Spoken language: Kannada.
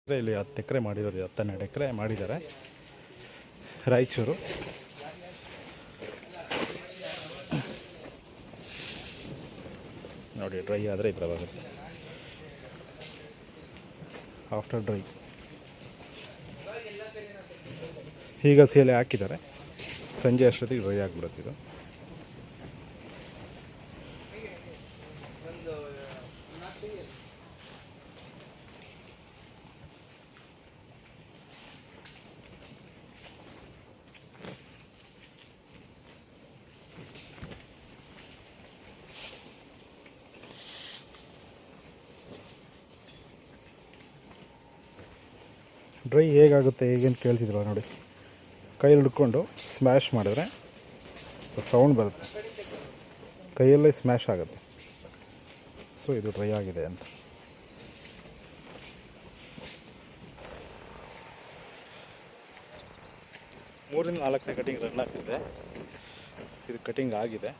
ಇಲ್ಲಿ 10 ಎಕರೆ ಮಾಡಿರೋದು, 12 ಎಕರೆ ಮಾಡಿದ್ದಾರೆ ರಾಯಚೂರು. ನೋಡಿ ಡ್ರೈ ಆದರೆ ಈ ಥರ ಬರುತ್ತೆ. ಆಫ್ಟರ್ ಡ್ರೈ ಈಗ ಸೇಲೆ ಹಾಕಿದ್ದಾರೆ, ಸಂಜೆ ಅಷ್ಟೊತ್ತಿಗೆ ಡ್ರೈ ಆಗಿಬಿಡುತ್ತೆ ಇದು. ಡ್ರೈ ಹೇಗಾಗುತ್ತೆ ಹೇಗೇನು ಕೇಳ್ತಿದ್ರು ನೋಡಿ, ಕೈಯಲ್ಲಿ ಹಿಡ್ಕೊಂಡು ಸ್ಮ್ಯಾಶ್ ಮಾಡಿದ್ರೆ ಸೌಂಡ್ ಬರುತ್ತೆ, ಕೈಯಲ್ಲೇ ಸ್ಮ್ಯಾಶ್ ಆಗುತ್ತೆ. ಸೊ ಇದು ಡ್ರೈ ಆಗಿದೆ ಅಂತ. 3ರಿಂದ 4ನೇ ಕಟಿಂಗ್ ರನ್ ಆಗ್ತಿದೆ. ಇದು ಕಟಿಂಗ್ ಆಗಿದೆ.